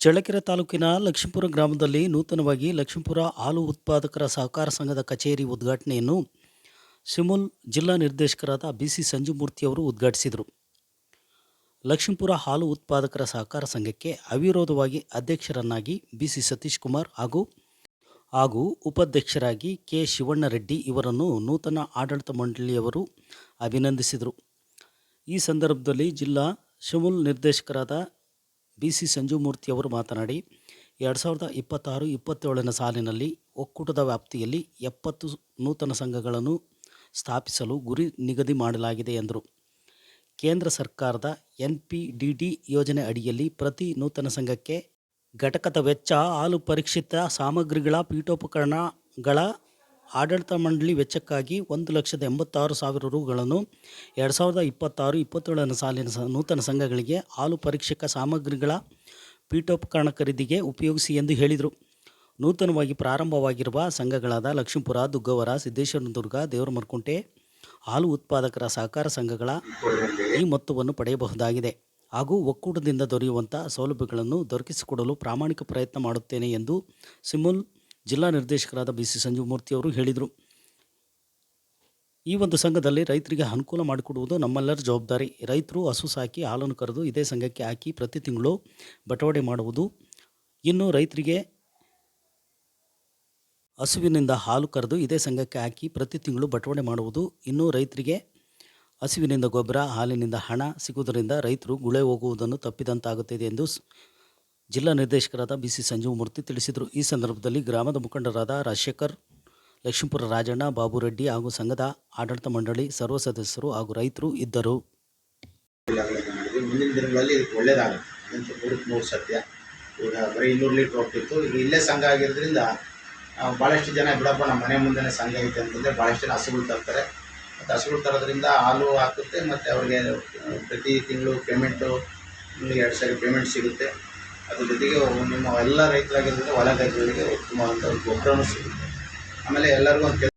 ಚಳ್ಳಕೆರೆ ತಾಲೂಕಿನ ಲಕ್ಷ್ಮೀಪುರ ಗ್ರಾಮದಲ್ಲಿ ನೂತನವಾಗಿ ಲಕ್ಷ್ಮೀಪುರ ಹಾಲು ಉತ್ಪಾದಕರ ಸಹಕಾರ ಸಂಘದ ಕಚೇರಿ ಉದ್ಘಾಟನೆಯನ್ನು ಸಿಮುಲ್ ಜಿಲ್ಲಾ ನಿರ್ದೇಶಕರಾದ ಬಿಸಿ ಸಂಜುಮೂರ್ತಿಯವರು ಉದ್ಘಾಟಿಸಿದರು. ಲಕ್ಷ್ಮೀಪುರ ಹಾಲು ಉತ್ಪಾದಕರ ಸಹಕಾರ ಸಂಘಕ್ಕೆ ಅವಿರೋಧವಾಗಿ ಅಧ್ಯಕ್ಷರನ್ನಾಗಿ ಬಿಸಿ ಸತೀಶ್ ಕುಮಾರ್ ಹಾಗೂ ಉಪಾಧ್ಯಕ್ಷರಾಗಿ ಕೆ ಶಿವಣ್ಣ ರೆಡ್ಡಿ ಇವರನ್ನು ನೂತನ ಆಡಳಿತ ಮಂಡಳಿಯವರು ಅಭಿನಂದಿಸಿದರು. ಈ ಸಂದರ್ಭದಲ್ಲಿ ಜಿಲ್ಲಾ ಸಿಮುಲ್ ನಿರ್ದೇಶಕರಾದ ಬಿಸಿ ಸಂಜುಮೂರ್ತಿಯವರು ಮಾತನಾಡಿ 2026-27ನೇ ಸಾಲಿನಲ್ಲಿ ಒಕ್ಕೂಟದ ವ್ಯಾಪ್ತಿಯಲ್ಲಿ 70 ನೂತನ ಸಂಘಗಳನ್ನು ಸ್ಥಾಪಿಸಲು ಗುರಿ ನಿಗದಿ ಮಾಡಲಾಗಿದೆ ಎಂದರು. ಕೇಂದ್ರ ಸರ್ಕಾರದ NPDD ಯೋಜನೆ ಅಡಿಯಲ್ಲಿ ಪ್ರತಿ ನೂತನ ಸಂಘಕ್ಕೆ ಘಟಕದ ವೆಚ್ಚ, ಹಾಲು ಪರೀಕ್ಷಿತ ಸಾಮಗ್ರಿಗಳ ಪೀಠೋಪಕರಣಗಳ ಆಡಳಿತ ಮಂಡಳಿ ವೆಚ್ಚಕ್ಕಾಗಿ 1,86,000 ರುಗಳನ್ನು 2026-27ನೇ ಸಾಲಿನ ನೂತನ ಸಂಘಗಳಿಗೆ ಹಾಲು ಪರೀಕ್ಷಕ ಸಾಮಗ್ರಿಗಳ ಪೀಠೋಪಕರಣ ಖರೀದಿಗೆ ಉಪಯೋಗಿಸಿ ಎಂದು ಹೇಳಿದರು. ನೂತನವಾಗಿ ಪ್ರಾರಂಭವಾಗಿರುವ ಸಂಘಗಳಾದ ಲಕ್ಷ್ಮೀಪುರ, ದುಗ್ಗವರ, ಸಿದ್ದೇಶ್ವರದುರ್ಗ, ದೇವರಮರಕುಂಟೆ ಹಾಲು ಉತ್ಪಾದಕರ ಸಹಕಾರ ಸಂಘಗಳ ಈ ಮೊತ್ತವನ್ನು ಪಡೆಯಬಹುದಾಗಿದೆ ಹಾಗೂ ಒಕ್ಕೂಟದಿಂದ ದೊರೆಯುವಂಥ ಸೌಲಭ್ಯಗಳನ್ನು ದೊರಕಿಸಿಕೊಡಲು ಪ್ರಾಮಾಣಿಕ ಪ್ರಯತ್ನ ಮಾಡುತ್ತೇನೆ ಎಂದು ಸಿಮುಲ್ ಜಿಲ್ಲಾ ನಿರ್ದೇಶಕರಾದ ಬಿಸಿ ಸಂಜುಮೂರ್ತಿಯವರು ಹೇಳಿದರು. ಈ ಒಂದು ಸಂಘದಲ್ಲಿ ರೈತರಿಗೆ ಅನುಕೂಲ ಮಾಡಿಕೊಡುವುದು ನಮ್ಮೆಲ್ಲರ ಜವಾಬ್ದಾರಿ. ರೈತರು ಹಸು ಸಾಕಿ ಹಾಲನ್ನು ಕರೆದು ಇದೇ ಸಂಘಕ್ಕೆ ಹಾಕಿ ಪ್ರತಿ ತಿಂಗಳು ಬಟವಾಡೆ ಮಾಡುವುದು. ಇನ್ನು ರೈತರಿಗೆ ಹಸುವಿನಿಂದ ಹಾಲು ಕರೆದು ಇದೇ ಸಂಘಕ್ಕೆ ಹಾಕಿ ಪ್ರತಿ ತಿಂಗಳು ಬಟವಾಡೆ ಮಾಡುವುದು. ಇನ್ನು ರೈತರಿಗೆ ಹಸುವಿನಿಂದ ಗೊಬ್ಬರ, ಹಾಲಿನಿಂದ ಹಣ ಸಿಗುವುದರಿಂದ ರೈತರು ಗುಳೆ ಹೋಗುವುದನ್ನು ತಪ್ಪಿದಂತಾಗುತ್ತದೆ ಎಂದು ಜಿಲ್ಲಾ ನಿರ್ದೇಶಕರಾದ ಬಿಸಿ ಸಂಜೀವಮೂರ್ತಿ ತಿಳಿಸಿದರು. ಈ ಸಂದರ್ಭದಲ್ಲಿ ಗ್ರಾಮದ ಮುಖಂಡರಾದ ರಾಜಶೇಖರ್, ಲಕ್ಷ್ಮೀಪುರ ರಾಜಣ್ಣ, ಬಾಬುರೆಡ್ಡಿ ಹಾಗೂ ಸಂಘದ ಆಡಳಿತ ಮಂಡಳಿ ಸರ್ವ ಸದಸ್ಯರು ಹಾಗೂ ರೈತರು ಇದ್ದರು. ಮುಂದಿನ ದಿನಗಳಲ್ಲಿ ಒಳ್ಳೆಯದಾಗುತ್ತೆ, 100% ಸತ್ಯ. ಈಗ ಬರೀ 200 ಲೀಟ್ರ್ ಹೋಗ್ತಿತ್ತು, ಈಗ ಇಲ್ಲೇ ಸಂಘ ಆಗಿರೋದ್ರಿಂದ ಭಾಳಷ್ಟು ಜನ ಬಿಡಪ್ಪ ನಮ್ಮ ಮನೆ ಮುಂದೆ ಸಂಘ ಐತೆ ಅಂತಂದರೆ ಭಾಳಷ್ಟು ಜನ ಹಸುಗಳು ತರ್ತಾರೆ. ಮತ್ತು ಹಸುಗಳು ತರೋದ್ರಿಂದ ಹಾಲು ಹಾಕುತ್ತೆ ಮತ್ತು ಅವ್ರಿಗೆ ಪ್ರತಿ ತಿಂಗಳು ಪೇಮೆಂಟು 2 ಸಾರಿ ಪೇಮೆಂಟ್ ಸಿಗುತ್ತೆ. ಅದ್ರ ಜೊತೆಗೆ ನಿಮ್ಮ ಎಲ್ಲ ರೈತರಾಗಿರೋದ್ರಿಂದ ಹೊಲ ರೈತರಿಗೆ ಉತ್ತಮವಾದಂಥ ಗೊಬ್ಬರನೂ ಸಿಗುತ್ತೆ. ಆಮೇಲೆ ಎಲ್ಲರಿಗೂ ಒಂದು